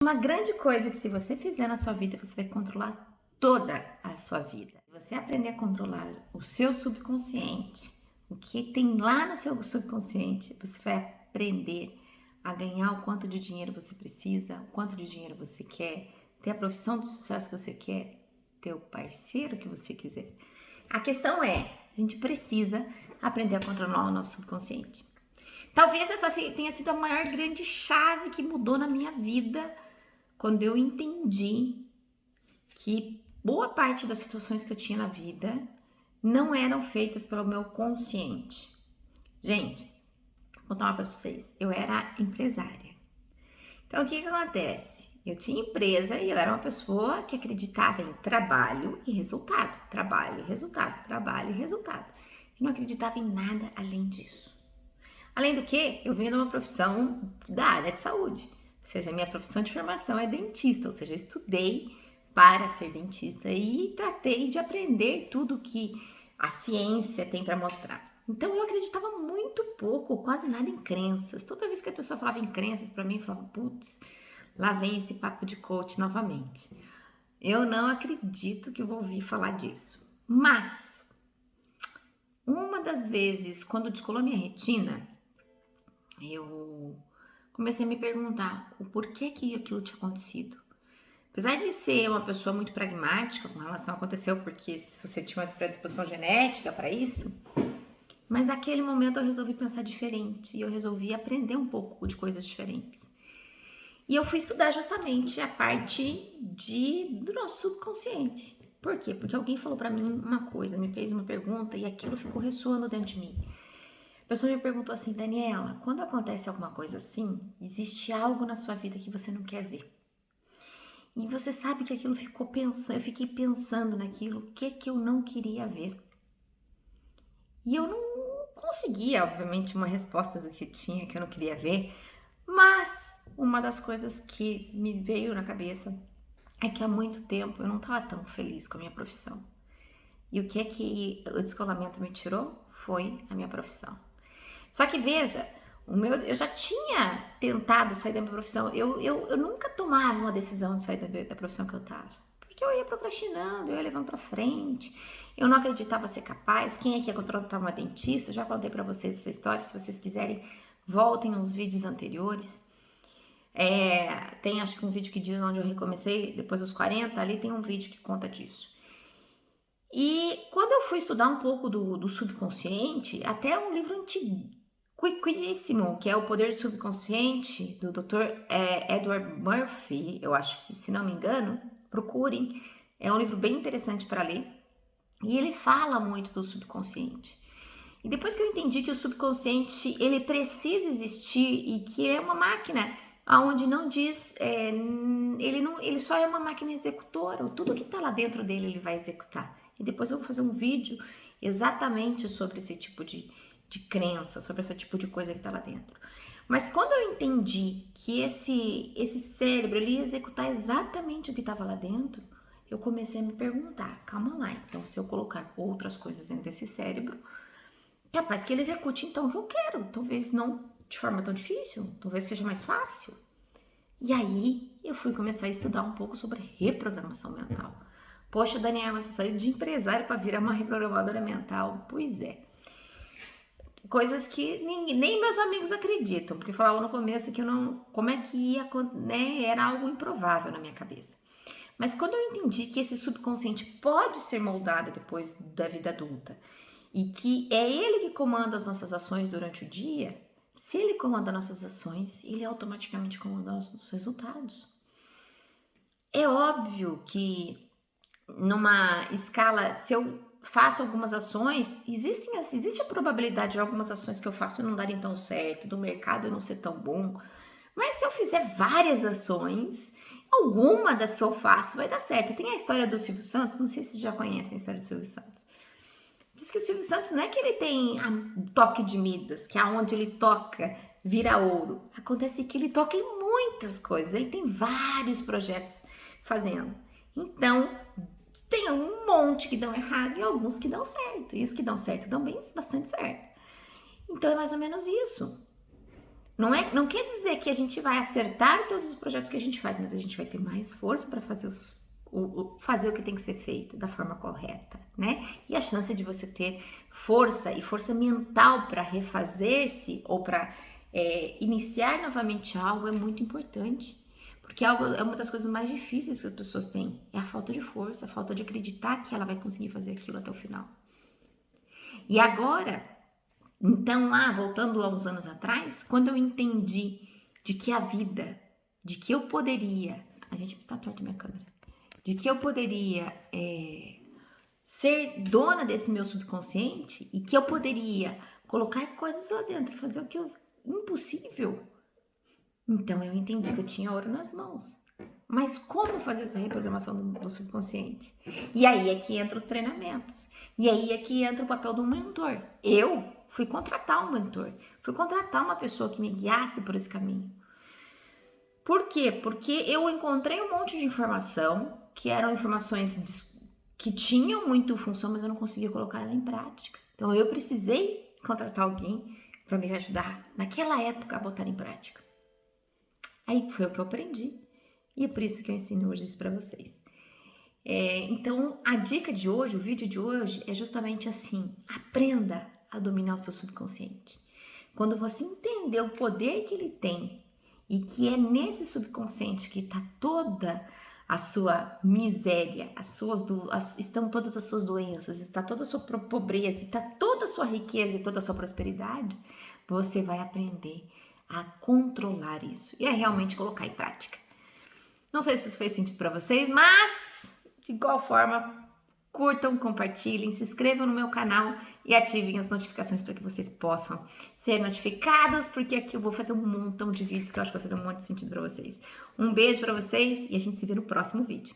Uma grande coisa que se você fizer na sua vida, você vai controlar toda a sua vida. Se você aprender a controlar o seu subconsciente, o que tem lá no seu subconsciente, você vai aprender a ganhar o quanto de dinheiro você precisa, o quanto de dinheiro você quer, ter a profissão de sucesso que você quer, ter o parceiro que você quiser. A questão é, a gente precisa aprender a controlar o nosso subconsciente. Talvez essa tenha sido a maior grande chave que mudou na minha vida quando eu entendi que boa parte das situações que eu tinha na vida não eram feitas pelo meu consciente. Gente, vou contar uma coisa pra vocês. Eu era empresária. Então, o que acontece? Eu tinha empresa e eu era uma pessoa que acreditava em trabalho e resultado. Trabalho e resultado, trabalho e resultado. E não acreditava em nada além disso. Além do que, eu venho de uma profissão da área de saúde. Ou seja, a minha profissão de formação é dentista, ou seja, eu estudei para ser dentista e tratei de aprender tudo que a ciência tem para mostrar. Então eu acreditava muito pouco, quase nada em crenças. Toda vez que a pessoa falava em crenças para mim, eu falava, putz, lá vem esse papo de coach novamente. Eu não acredito que eu vou ouvir falar disso. Mas, uma das vezes, quando descolou minha retina, eu comecei a me perguntar o porquê que aquilo tinha acontecido. Apesar de ser uma pessoa muito pragmática com relação ao que aconteceu, porque você tinha uma predisposição genética para isso, mas naquele momento eu resolvi pensar diferente e eu resolvi aprender um pouco de coisas diferentes. E eu fui estudar justamente a parte do nosso subconsciente. Por quê? Porque alguém falou para mim uma coisa, me fez uma pergunta e aquilo ficou ressoando dentro de mim. A pessoa me perguntou assim, Daniela, quando acontece alguma coisa assim, existe algo na sua vida que você não quer ver. E você sabe que aquilo ficou pensando, eu fiquei pensando naquilo, o que eu não queria ver. E eu não conseguia, obviamente, uma resposta do que tinha, que eu não queria ver, mas uma das coisas que me veio na cabeça é que há muito tempo eu não estava tão feliz com a minha profissão. E o que o descolamento me tirou foi a minha profissão. Só que veja, eu já tinha tentado sair da minha profissão. Eu nunca tomava uma decisão de sair da profissão que eu estava. Porque eu ia procrastinando, eu ia levando para frente. Eu não acreditava ser capaz. Quem aqui ia contratar uma dentista? Eu já contei para vocês essa história. Se vocês quiserem, voltem nos vídeos anteriores. Tem acho que um vídeo que diz onde eu recomecei, depois dos 40, ali tem um vídeo que conta disso. E quando eu fui estudar um pouco do subconsciente, até um livro antiquíssimo, que é O Poder do Subconsciente, do Dr. Edward Murphy, eu acho que, se não me engano, procurem, é um livro bem interessante para ler, e ele fala muito do subconsciente. E depois que eu entendi que o subconsciente, ele precisa existir e que é uma máquina onde não diz, ele só é uma máquina executora, tudo que está lá dentro dele ele vai executar. E depois eu vou fazer um vídeo exatamente sobre esse tipo de crença, sobre esse tipo de coisa que está lá dentro. Mas quando eu entendi que esse cérebro ele ia executar exatamente o que estava lá dentro, eu comecei a me perguntar, calma lá, então se eu colocar outras coisas dentro desse cérebro, capaz que ele execute então o que eu quero, talvez não de forma tão difícil, talvez seja mais fácil. E aí eu fui começar a estudar um pouco sobre reprogramação mental. Poxa, Daniela, você saiu de empresária para virar uma reprogramadora mental. Pois é. Coisas que nem meus amigos acreditam, porque falavam no começo que eu não. Como é que ia, né? Era algo improvável na minha cabeça. Mas quando eu entendi que esse subconsciente pode ser moldado depois da vida adulta e que é ele que comanda as nossas ações durante o dia, se ele comanda nossas ações, ele automaticamente comanda os resultados. É óbvio que numa escala, se eu faço algumas ações, existe a probabilidade de algumas ações que eu faço não darem tão certo, do mercado não ser tão bom, mas se eu fizer várias ações, alguma das que eu faço vai dar certo. Tem a história do Silvio Santos, não sei se vocês já conhecem a história do Silvio Santos. Diz que o Silvio Santos não é que ele tem toque de Midas, que aonde ele toca vira ouro. Acontece que ele toca em muitas coisas, ele tem vários projetos fazendo. Então, tem um monte que dão errado e alguns que dão certo. E os que dão certo dão bem bastante certo. Então é mais ou menos isso. Não quer dizer que a gente vai acertar todos os projetos que a gente faz, mas a gente vai ter mais força para fazer fazer o que tem que ser feito da forma correta, né? E a chance de você ter força e força mental para refazer-se ou para iniciar novamente algo é muito importante. Porque algo é uma das coisas mais difíceis que as pessoas têm. É a falta de força, a falta de acreditar que ela vai conseguir fazer aquilo até o final. E agora, então lá, voltando a uns anos atrás, quando eu entendi de que a vida, de que eu poderia, a gente tá torta a minha câmera, de que eu poderia ser dona desse meu subconsciente e que eu poderia colocar coisas lá dentro, fazer o que eu impossível. Então eu entendi que eu tinha ouro nas mãos. Mas como fazer essa reprogramação do subconsciente? E aí é que entra os treinamentos. E aí é que entra o papel do mentor. Eu fui contratar um mentor. Fui contratar uma pessoa que me guiasse por esse caminho. Por quê? Porque eu encontrei um monte de informação, que eram informações que tinham muito função, mas eu não conseguia colocar ela em prática. Então eu precisei contratar alguém para me ajudar naquela época a botar em prática. Aí foi o que eu aprendi. E é por isso que eu ensino hoje isso para vocês. Então, a dica de hoje, o vídeo de hoje, é justamente assim: aprenda a dominar o seu subconsciente. Quando você entender o poder que ele tem e que é nesse subconsciente que está toda a sua miséria, estão todas as suas doenças, está toda a sua pobreza, está toda a sua riqueza e toda a sua prosperidade, você vai aprender a controlar isso e a realmente colocar em prática. Não sei se isso fez sentido para vocês, mas de igual forma, curtam, compartilhem, se inscrevam no meu canal e ativem as notificações para que vocês possam ser notificados, porque aqui eu vou fazer um montão de vídeos que eu acho que vai fazer um monte de sentido para vocês. Um beijo para vocês e a gente se vê no próximo vídeo.